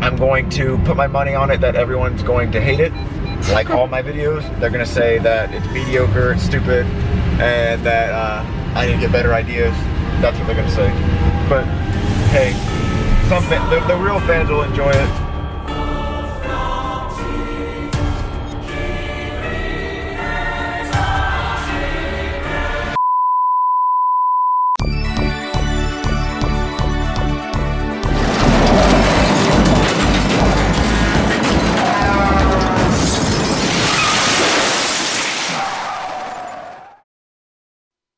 I'm going to put my money on it that everyone's going to hate it. Like all my videos, they're gonna say that it's mediocre, it's stupid, and that I need to get better ideas. That's what they're gonna say. But hey, the real fans will enjoy it.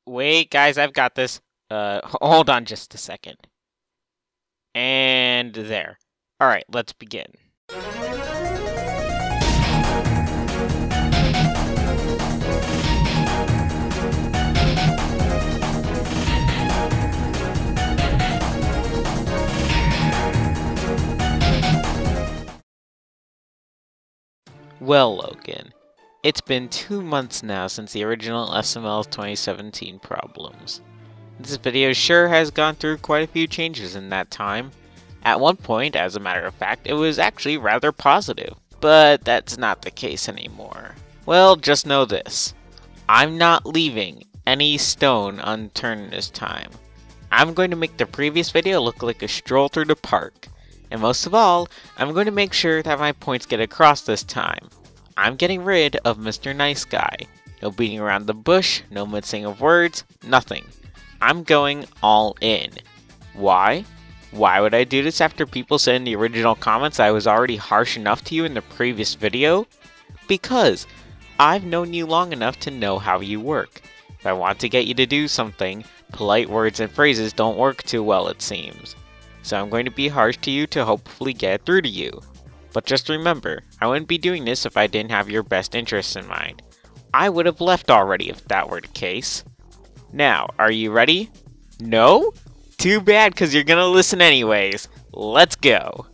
Wait, guys, I've got this. Hold on just a second. And there. Alright, let's begin. Well, Logan. It's been 2 months now since the original SML 2017 problems. This video sure has gone through quite a few changes in that time. At one point, as a matter of fact, it was actually rather positive. But that's not the case anymore. Well, just know this. I'm not leaving any stone unturned this time. I'm going to make the previous video look like a stroll through the park. And most of all, I'm going to make sure that my points get across this time. I'm getting rid of Mr. Nice Guy. No beating around the bush, no mincing of words, nothing. I'm going all in. Why? Why would I do this after people said in the original comments I was already harsh enough to you in the previous video? Because I've known you long enough to know how you work. If I want to get you to do something, polite words and phrases don't work too well, it seems. So I'm going to be harsh to you to hopefully get through to you. But just remember, I wouldn't be doing this if I didn't have your best interests in mind. I would have left already if that were the case. Now, are you ready? No? Too bad, because you're gonna listen anyways. Let's go.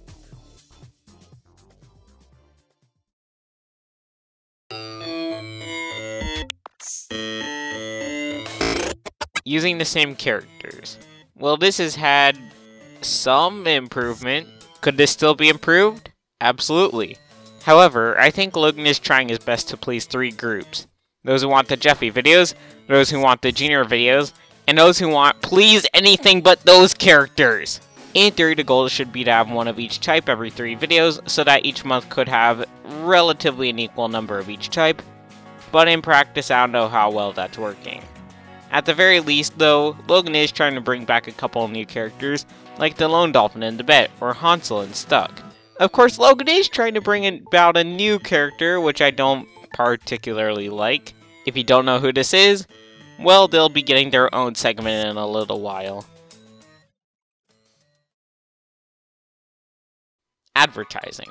Using the same characters. Well, this has had some improvement. Could this still be improved? Absolutely. However, I think Logan is trying his best to please 3 groups. Those who want the Jeffy videos, those who want the Junior videos, and those who want please anything but those characters. In theory, the goal should be to have one of each type every 3 videos, so that each month could have relatively an equal number of each type. But in practice, I don't know how well that's working. At the very least, though, Logan is trying to bring back a couple of new characters, like the Lone Dolphin in the Bet, or Hansel in Stuck. Of course, Logan is trying to bring about a new character, which I don't particularly like. If you don't know who this is, well, they'll be getting their own segment in a little while. Advertising.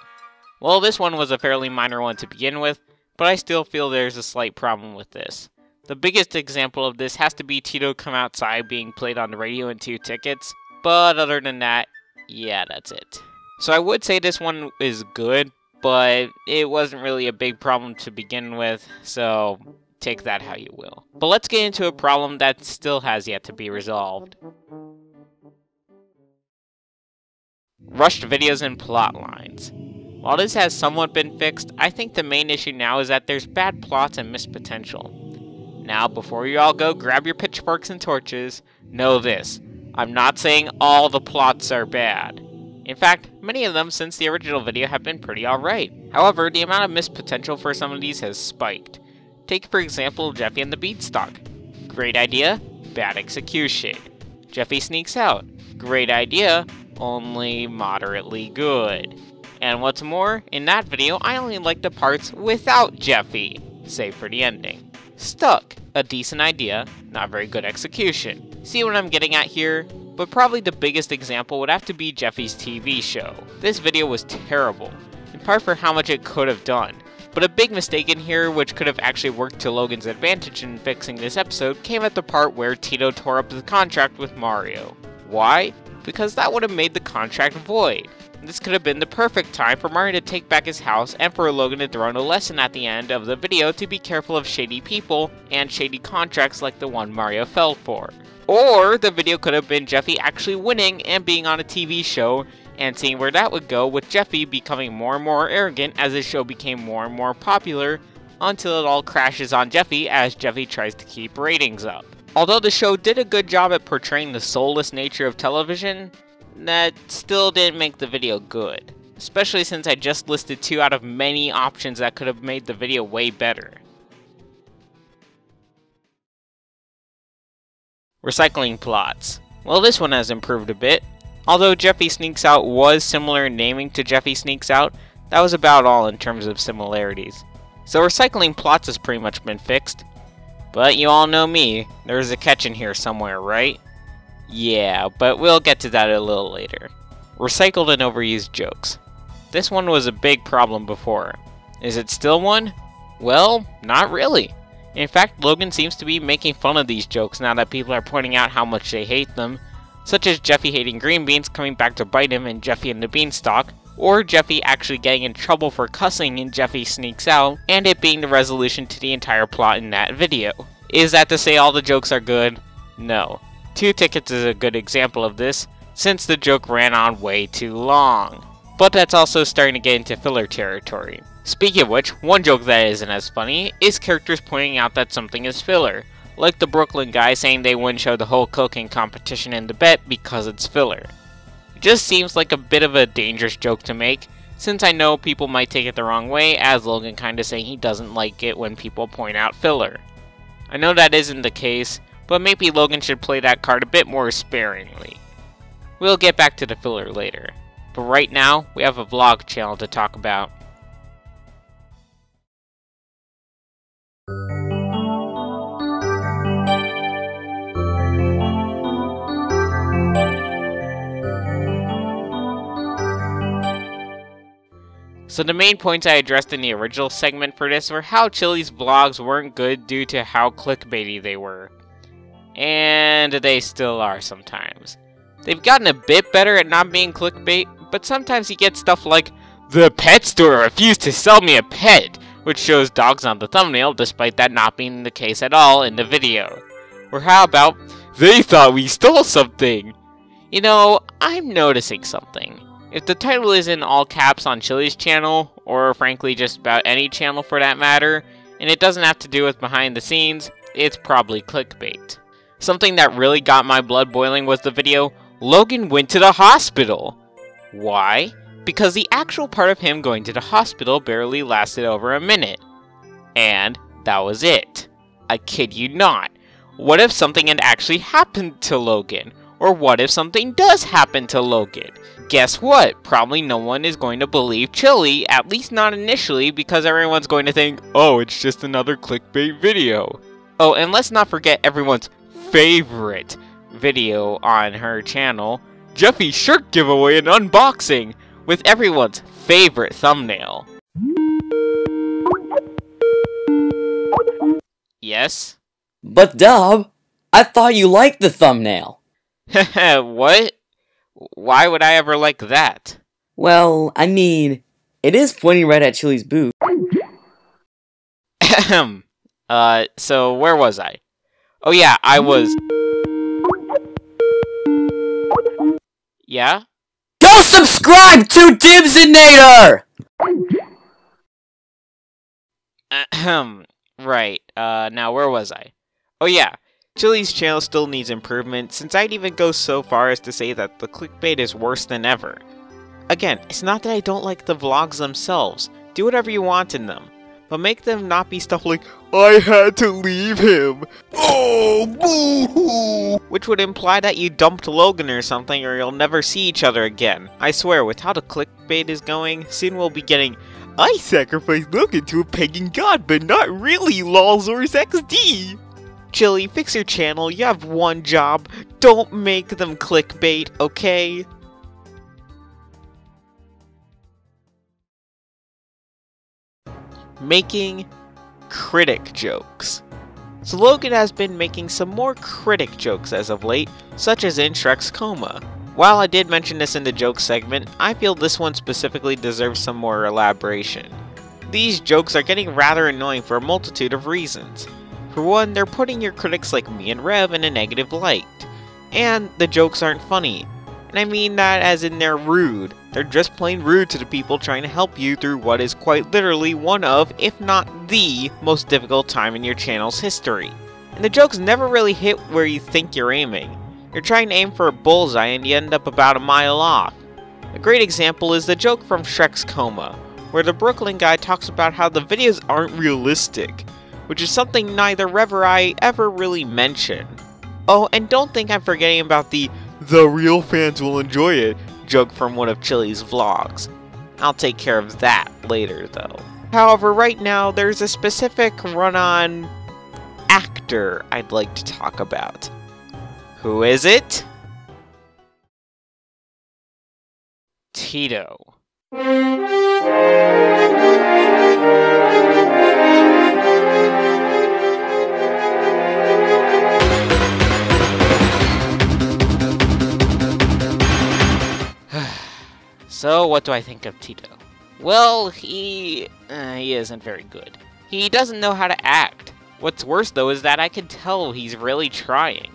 Well, this one was a fairly minor one to begin with, but I still feel there's a slight problem with this. The biggest example of this has to be Tito Come Outside being played on the radio in 2 tickets, but other than that, yeah, that's it. So I would say this one is good, but it wasn't really a big problem to begin with, so take that how you will. But let's get into a problem that still has yet to be resolved. Rushed videos and plot lines. While this has somewhat been fixed, I think the main issue now is that there's bad plots and missed potential. Now, before you all go grab your pitchforks and torches, know this. I'm not saying all the plots are bad. In fact, many of them since the original video have been pretty alright. However, the amount of missed potential for some of these has spiked. Take for example Jeffy and the Beanstalk. Great idea, bad execution. Jeffy sneaks out. Great idea, only moderately good. And what's more, in that video I only like the parts without Jeffy, save for the ending. Stuck, a decent idea, not very good execution. See what I'm getting at here? But probably the biggest example would have to be Jeffy's TV show. This video was terrible, in part for how much it could have done. But a big mistake in here, which could have actually worked to Logan's advantage in fixing this episode, came at the part where Tito tore up the contract with Mario. Why? Because that would have made the contract void. This could have been the perfect time for Mario to take back his house and for Logan to throw in a lesson at the end of the video to be careful of shady people and shady contracts like the one Mario fell for. Or the video could have been Jeffy actually winning and being on a TV show and seeing where that would go, with Jeffy becoming more and more arrogant as his show became more and more popular, until it all crashes on Jeffy as Jeffy tries to keep ratings up. Although the show did a good job at portraying the soulless nature of television, that still didn't make the video good, especially since I just listed 2 out of many options that could have made the video way better. Recycling plots. Well, this one has improved a bit. Although Jeffy Sneaks Out was similar in naming to Jeffy Sneaks Out, that was about all in terms of similarities. So recycling plots has pretty much been fixed. But you all know me, there's a catch in here somewhere, right? Yeah, but we'll get to that a little later. Recycled and overused jokes. This one was a big problem before. Is it still one? Well, not really. In fact, Logan seems to be making fun of these jokes now that people are pointing out how much they hate them, such as Jeffy hating green beans coming back to bite him in Jeffy and the Beanstalk, or Jeffy actually getting in trouble for cussing in Jeffy Sneaks Out, and it being the resolution to the entire plot in that video. Is that to say all the jokes are good? No. 2 Tickets is a good example of this, since the joke ran on way too long. But that's also starting to get into filler territory. Speaking of which, one joke that isn't as funny is characters pointing out that something is filler, like the Brooklyn guy saying they wouldn't show the whole cooking competition in the bet because it's filler. It just seems like a bit of a dangerous joke to make, since I know people might take it the wrong way, as Logan kinda saying he doesn't like it when people point out filler. I know that isn't the case, but maybe Logan should play that card a bit more sparingly. We'll get back to the filler later, but right now, we have a vlog channel to talk about. So the main points I addressed in the original segment for this were how Chili's vlogs weren't good due to how clickbaity they were. And they still are sometimes. They've gotten a bit better at not being clickbait, but sometimes you get stuff like, "The pet store refused to sell me a pet," which shows dogs on the thumbnail despite that not being the case at all in the video. Or how about, "They thought we stole something." You know, I'm noticing something. If the title is in all caps on Chili's channel, or frankly just about any channel for that matter, and it doesn't have to do with behind the scenes, it's probably clickbait. Something that really got my blood boiling was the video, "Logan went to the hospital." Why? Because the actual part of him going to the hospital barely lasted over a minute. And that was it. I kid you not. What if something had actually happened to Logan? Or what if something does happen to Logan? Guess what? Probably no one is going to believe Chili, at least not initially, because everyone's going to think, oh, it's just another clickbait video. Oh, and let's not forget everyone's favorite video on her channel, Jeffy's shirt giveaway and unboxing, with everyone's favorite thumbnail. Yes? But Dub, I thought you liked the thumbnail. What? Why would I ever like that? Well, I mean, it is pointing right at Chili's boob. So where was I? Oh yeah, I was... Yeah? Go subscribe to Dibsinator! Right, now where was I? Oh yeah, Chili's channel still needs improvement, since I'd even go so far as to say that the clickbait is worse than ever. Again, it's not that I don't like the vlogs themselves, do whatever you want in them, but make them not be stuff like, "I had to leave him, oh boo-hoo," which would imply that you dumped Logan or something or you'll never see each other again. I swear, with how the clickbait is going, soon we'll be getting, "I sacrificed Logan to a pagan god, but not really, lolzors XD. Chili, fix your channel, you have one job, don't make them clickbait, okay? Making critic jokes. So Logan has been making some more critic jokes as of late, such as in Shrek's coma. While I did mention this in the joke segment, I feel this one specifically deserves some more elaboration. These jokes are getting rather annoying for a multitude of reasons. For one, they're putting your critics like me and Rev in a negative light. And the jokes aren't funny. And I mean that as in they're rude. They're just plain rude to the people trying to help you through what is quite literally one of, if not the, most difficult time in your channel's history. And the jokes never really hit where you think you're aiming. You're trying to aim for a bullseye and you end up about a mile off. A great example is the joke from Shrek's Coma, where the Brooklyn guy talks about how the videos aren't realistic, which is something neither Rev or I ever really mention. Oh, and don't think I'm forgetting about the real fans will enjoy it joke from one of Chili's vlogs. I'll take care of that later though. However, right now there's a specific run-on actor I'd like to talk about. Who is it? Tito. So, what do I think of Tito? Well, he isn't very good. He doesn't know how to act. What's worse, though, is that I can tell he's really trying.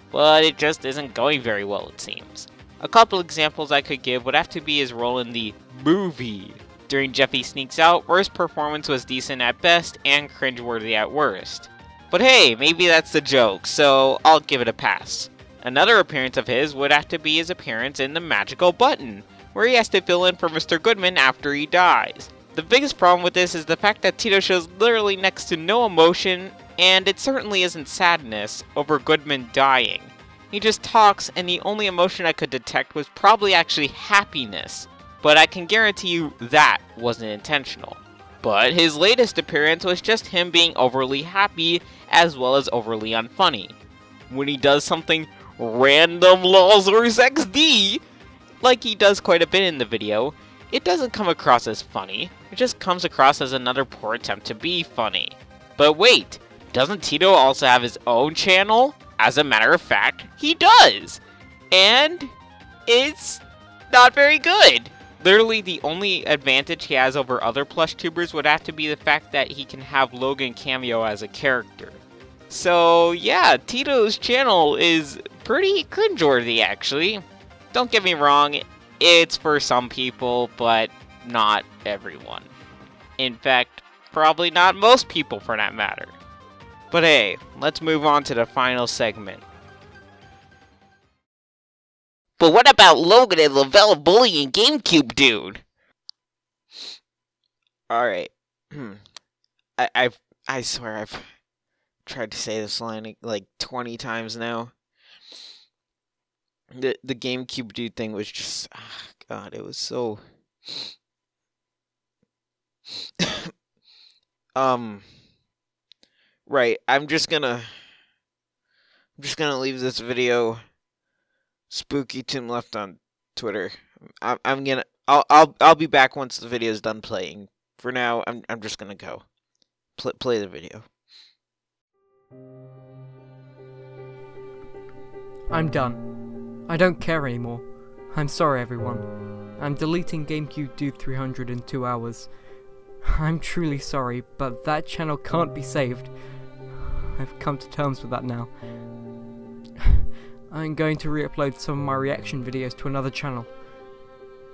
But it just isn't going very well, it seems. A couple examples I could give would have to be his role in the movie. During Jeffy Sneaks Out, where his performance was decent at best and cringeworthy at worst. But hey, maybe that's the joke, so I'll give it a pass. Another appearance of his would have to be his appearance in The Magical Button, where he has to fill in for Mr. Goodman after he dies. The biggest problem with this is the fact that Tito shows literally next to no emotion, and it certainly isn't sadness over Goodman dying. He just talks, and the only emotion I could detect was probably actually happiness, but I can guarantee you that wasn't intentional. But his latest appearance was just him being overly happy, as well as overly unfunny. When he does something random lolzers XD, like he does quite a bit in the video, it doesn't come across as funny, it just comes across as another poor attempt to be funny. But wait, doesn't Tito also have his own channel? As a matter of fact, he does! And it's not very good! Literally the only advantage he has over other plush tubers would have to be the fact that he can have Logan cameo as a character. So yeah, Tito's channel is pretty cringeworthy actually. Don't get me wrong, it's for some people, but not everyone. In fact, probably not most people for that matter. But hey, let's move on to the final segment. But what about Logan and Lavelle bullying GameCube Dude? Alright. I swear I've tried to say this line like 20 times now. The GameCube Dude thing was just, God, it was so right, I'm just gonna leave this video. Spooky Tim left on Twitter. I'll be back once the video's done playing. For now, I'm just gonna go. Play the video. I'm done. I don't care anymore. I'm sorry, everyone. I'm deleting GameCube Dude 300 in 2 hours. I'm truly sorry, but that channel can't be saved. I've come to terms with that now. I'm going to re-upload some of my reaction videos to another channel.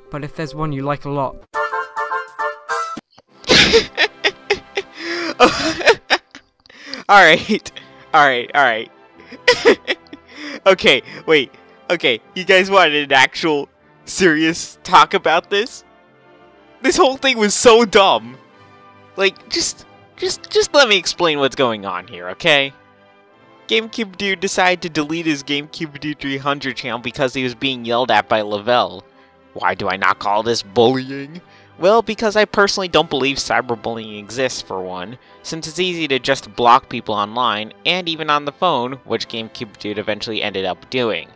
But if there's one you like a lot... Alright. Okay, wait. Okay, you guys wanted an actual, serious talk about this? This whole thing was so dumb. Like, just let me explain what's going on here, okay? GameCube Dude decided to delete his GameCube Dude 300 channel because he was being yelled at by Lavelle. Why do I not call this bullying? Well, because I personally don't believe cyberbullying exists, for one, since it's easy to just block people online, and even on the phone, which GameCube Dude eventually ended up doing.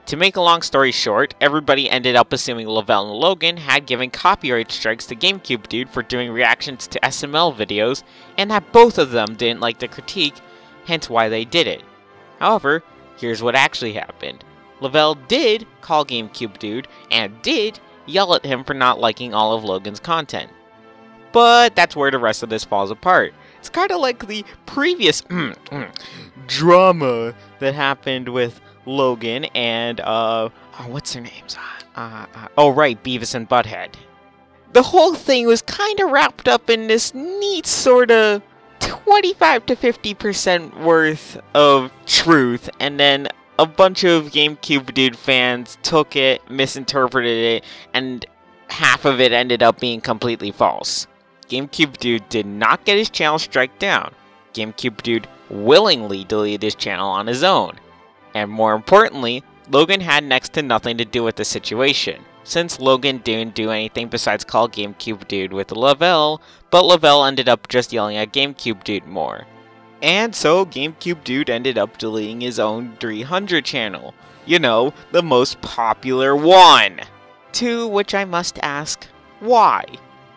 To make a long story short, everybody ended up assuming Lavelle and Logan had given copyright strikes to GameCube Dude for doing reactions to SML videos, and that both of them didn't like the critique, hence why they did it. However, here's what actually happened. Lavelle did call GameCube Dude, and did yell at him for not liking all of Logan's content. But that's where the rest of this falls apart. It's kind of like the previous drama that happened with Logan, and what's their names? Oh right, Beavis and Butthead. The whole thing was kind of wrapped up in this neat sort of 25 to 50% worth of truth, and then a bunch of GameCube Dude fans took it, misinterpreted it, and half of it ended up being completely false. GameCube Dude did not get his channel struck down. GameCube Dude willingly deleted his channel on his own. And more importantly, Logan had next to nothing to do with the situation, since Logan didn't do anything besides call GameCube Dude with Lavelle, but Lavelle ended up just yelling at GameCube Dude more. And so GameCube Dude ended up deleting his own 300 channel. You know, the most popular one! To which I must ask, why?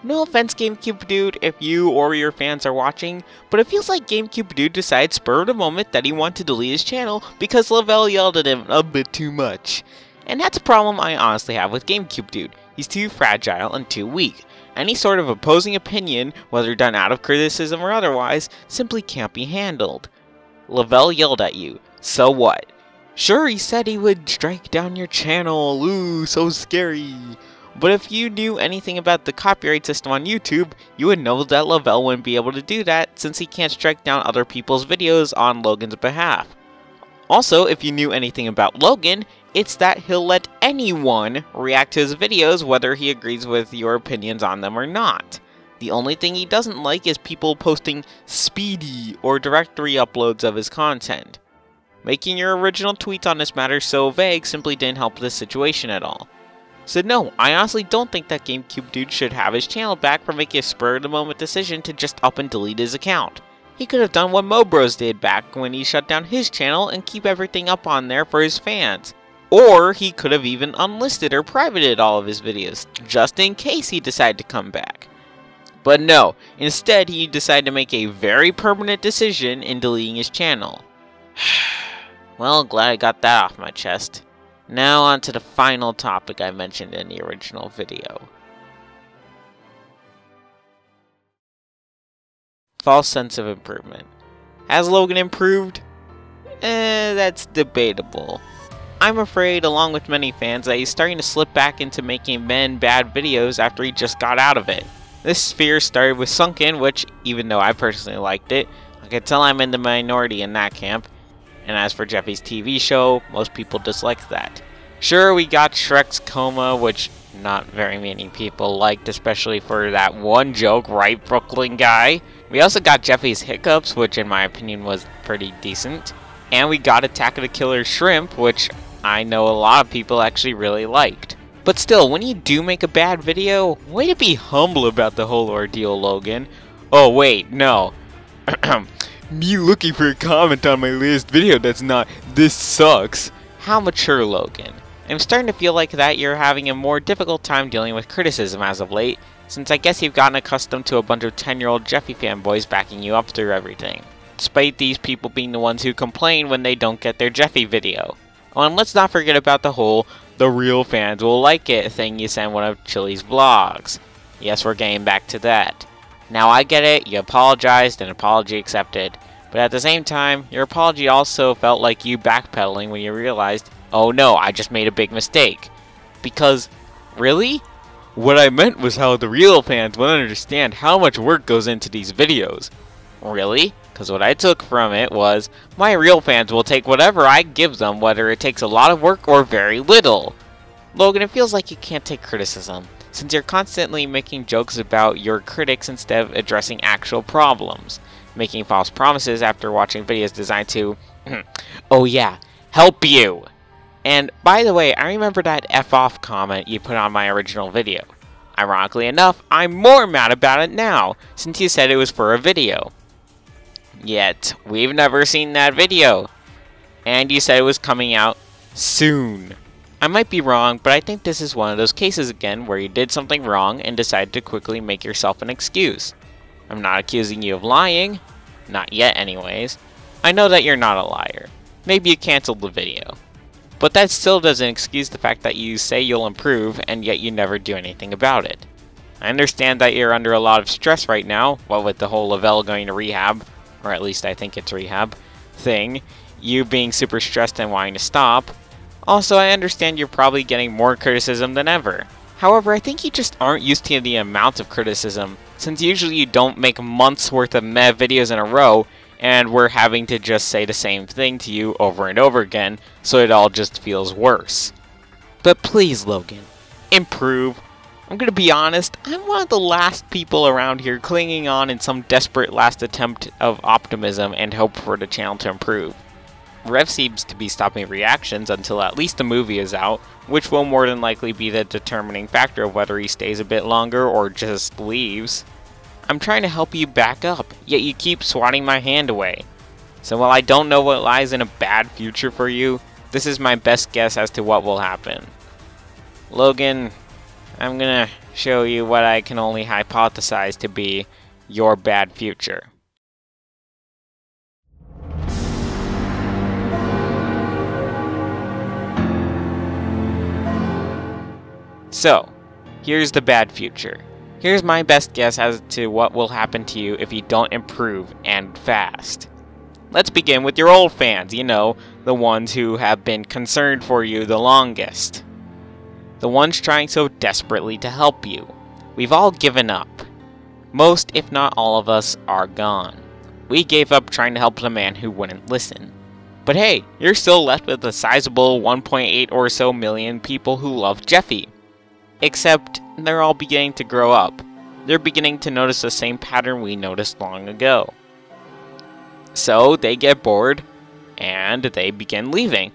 No offense, GameCube Dude, if you or your fans are watching, but it feels like GameCube Dude decided spur of the moment that he wanted to delete his channel because Lavelle yelled at him a bit too much. And that's a problem I honestly have with GameCube Dude. He's too fragile and too weak. Any sort of opposing opinion, whether done out of criticism or otherwise, simply can't be handled. Lavelle yelled at you, so what? Sure, he said he would strike down your channel, ooh, so scary. But if you knew anything about the copyright system on YouTube, you would know that Lavelle wouldn't be able to do that since he can't strike down other people's videos on Logan's behalf. Also, if you knew anything about Logan, it's that he'll let anyone react to his videos whether he agrees with your opinions on them or not. The only thing he doesn't like is people posting speedy or directory uploads of his content. Making your original tweets on this matter so vague simply didn't help this situation at all. So no, I honestly don't think that GameCube Dude should have his channel back for making a spur-of-the-moment decision to just up and delete his account. He could have done what Mobros did back when he shut down his channel and keep everything up on there for his fans. Or he could have even unlisted or privated all of his videos, just in case he decided to come back. But no, instead he decided to make a very permanent decision in deleting his channel. Well, glad I got that off my chest. Now on to the final topic I mentioned in the original video. False sense of improvement. Has Logan improved? That's debatable. I'm afraid, along with many fans, that he's starting to slip back into making bad videos after he just got out of it. This fear started with Sunken, which, even though I personally liked it, I can tell I'm in the minority in that camp. And as for Jeffy's TV show, most people disliked that. Sure, we got Shrek's Coma, which not very many people liked, especially for that one joke, right, Brooklyn guy? We also got Jeffy's Hiccups, which in my opinion was pretty decent. And we got Attack of the Killer Shrimp, which I know a lot of people actually really liked. But still, when you do make a bad video, way to be humble about the whole ordeal, Logan. Oh wait, no. Me looking for a comment on my latest video that's not, "This sucks." How mature, Logan. I'm starting to feel like that you're having a more difficult time dealing with criticism as of late, since I guess you've gotten accustomed to a bunch of 10-year-old Jeffy fanboys backing you up through everything. Despite these people being the ones who complain when they don't get their Jeffy video. Oh, and let's not forget about the whole "the real fans will like it" thing you sent one of Chili's vlogs. Yes, we're getting back to that. Now I get it, you apologized and apology accepted. But at the same time, your apology also felt like you backpedaling when you realized, oh no, I just made a big mistake. Because, really? What I meant was how the real fans won't understand how much work goes into these videos. Really? Because what I took from it was, my real fans will take whatever I give them, whether it takes a lot of work or very little. Logan, it feels like you can't take criticism, since you're constantly making jokes about your critics instead of addressing actual problems. Making false promises after watching videos designed to, oh yeah, help you. And by the way, I remember that F off comment you put on my original video. Ironically enough, I'm more mad about it now, since you said it was for a video. Yet, we've never seen that video. And you said it was coming out soon. I might be wrong, but I think this is one of those cases again where you did something wrong and decided to quickly make yourself an excuse. I'm not accusing you of lying. Not yet anyways. I know that you're not a liar. Maybe you canceled the video. But that still doesn't excuse the fact that you say you'll improve and yet you never do anything about it. I understand that you're under a lot of stress right now, what with the whole Lavelle going to rehab, or at least I think it's rehab, thing. you being super stressed and wanting to stop. Also, I understand you're probably getting more criticism than ever. However, I think you just aren't used to the amount of criticism, since usually you don't make months worth of meh videos in a row, and we're having to just say the same thing to you over and over again, so it all just feels worse. But please, Logan, improve. I'm gonna be honest, I'm one of the last people around here clinging on in some desperate last attempt of optimism and hope for the channel to improve. Rev seems to be stopping reactions until at least the movie is out, which will more than likely be the determining factor of whether he stays a bit longer or just leaves. I'm trying to help you back up, yet you keep swatting my hand away. So while I don't know what lies in a bad future for you, this is my best guess as to what will happen. Logan, I'm gonna show you what I can only hypothesize to be your bad future. So, here's the bad future. Here's my best guess as to what will happen to you if you don't improve, and fast. Let's begin with your old fans, you know, the ones who have been concerned for you the longest. The ones trying so desperately to help you. We've all given up. Most, if not all of us, are gone. We gave up trying to help the man who wouldn't listen. But hey, you're still left with a sizable 1.8 or so million people who love Jeffy. Except, they're all beginning to grow up. They're beginning to notice the same pattern we noticed long ago. So, they get bored, and they begin leaving.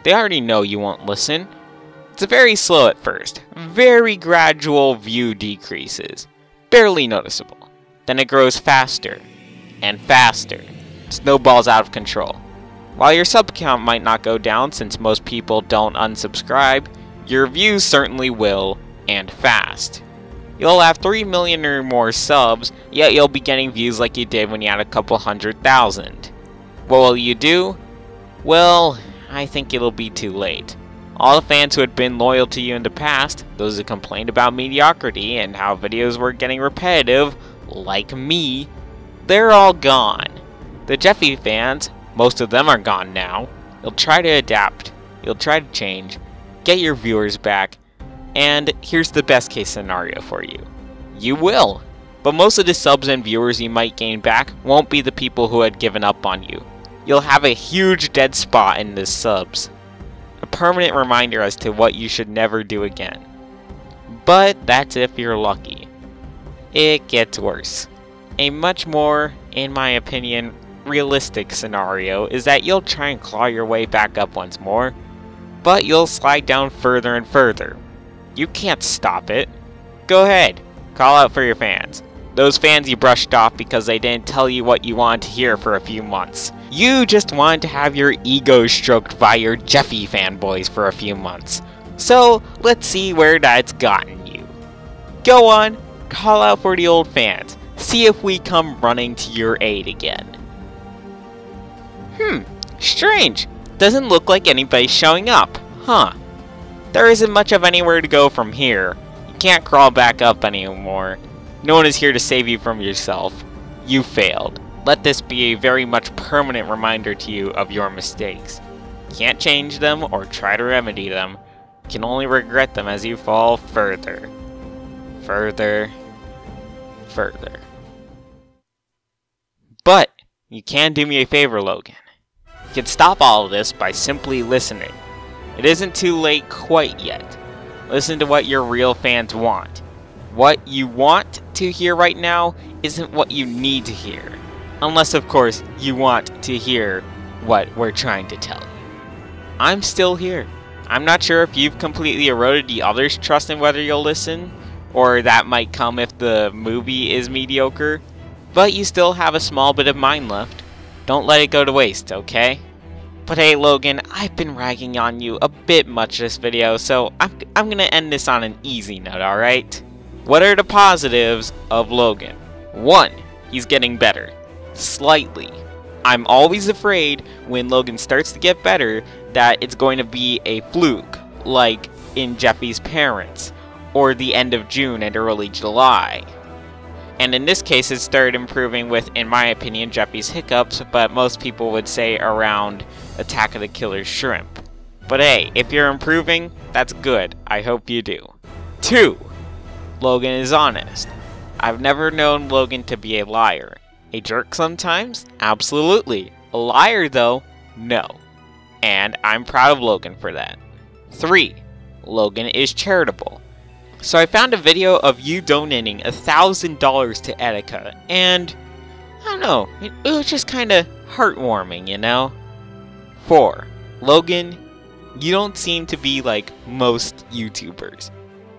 They already know you won't listen. It's very slow at first. Very gradual view decreases. Barely noticeable. Then it grows faster, and faster. Snowballs out of control. While your sub count might not go down since most people don't unsubscribe, your views certainly will, and fast. You'll have 3 million or more subs, yet you'll be getting views like you did when you had a couple 100,000. What will you do? Well, I think it'll be too late. All the fans who had been loyal to you in the past, those who complained about mediocrity and how videos were getting repetitive, like me, they're all gone. The Jeffy fans, most of them are gone now. You'll try to adapt, you'll try to change, get your viewers back, and here's the best case scenario for you. You will, but most of the subs and viewers you might gain back won't be the people who had given up on you. You'll have a huge dead spot in the subs. A permanent reminder as to what you should never do again. But that's if you're lucky. It gets worse. A much more, in my opinion, realistic scenario is that you'll try and claw your way back up once more, but you'll slide down further and further. You can't stop it. Go ahead, call out for your fans. Those fans you brushed off because they didn't tell you what you wanted to hear for a few months. You just wanted to have your ego stroked by your Jeffy fanboys for a few months. So, let's see where that's gotten you. Go on, call out for the old fans. See if we come running to your aid again. Strange. Doesn't look like anybody's showing up, huh? There isn't much of anywhere to go from here. You can't crawl back up anymore. No one is here to save you from yourself. You failed. Let this be a very much permanent reminder to you of your mistakes. You can't change them or try to remedy them. You can only regret them as you fall further. Further. Further. But, you can do me a favor, Logan. You can stop all of this by simply listening. It isn't too late quite yet. Listen to what your real fans want. What you want to hear right now isn't what you need to hear. Unless, of course, you want to hear what we're trying to tell you. I'm still here. I'm not sure if you've completely eroded the others' trust in whether you'll listen, or that might come if the movie is mediocre, but you still have a small bit of mine left. Don't let it go to waste, okay? But hey, Logan, I've been ragging on you a bit much this video, so I'm gonna end this on an easy note, alright? What are the positives of Logan? 1. He's getting better. Slightly. I'm always afraid when Logan starts to get better that it's going to be a fluke, like in Jeffy's parents, or the end of June and early July. And in this case, it started improving with, in my opinion, Jeppy's hiccups, but most people would say around Attack of the Killer Shrimp. But hey, if you're improving, that's good. I hope you do. 2. Logan is honest. I've never known Logan to be a liar. A jerk sometimes? Absolutely. A liar, though? No. And I'm proud of Logan for that. 3. Logan is charitable. So I found a video of you donating $1,000 to Etika, and I don't know, it was just kind of heartwarming, you know? 4. Logan, you don't seem to be like most YouTubers.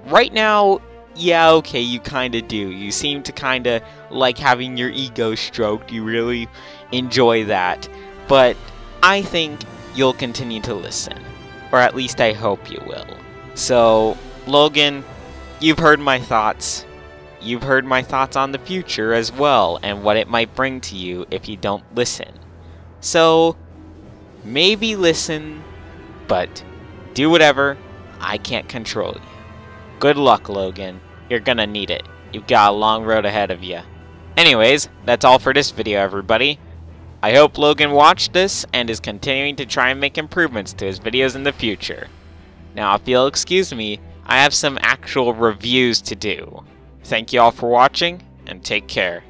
Right now, yeah, okay, you kind of do. You seem to kind of like having your ego stroked. You really enjoy that. But I think you'll continue to listen. Or at least I hope you will. So, Logan, you've heard my thoughts. You've heard my thoughts on the future as well, and what it might bring to you if you don't listen. So, maybe listen, but do whatever. I can't control you. Good luck, Logan. You're gonna need it. You've got a long road ahead of you. Anyways, that's all for this video, everybody. I hope Logan watched this and is continuing to try and make improvements to his videos in the future. Now, if you'll excuse me, I have some actual reviews to do. Thank you all for watching, and take care.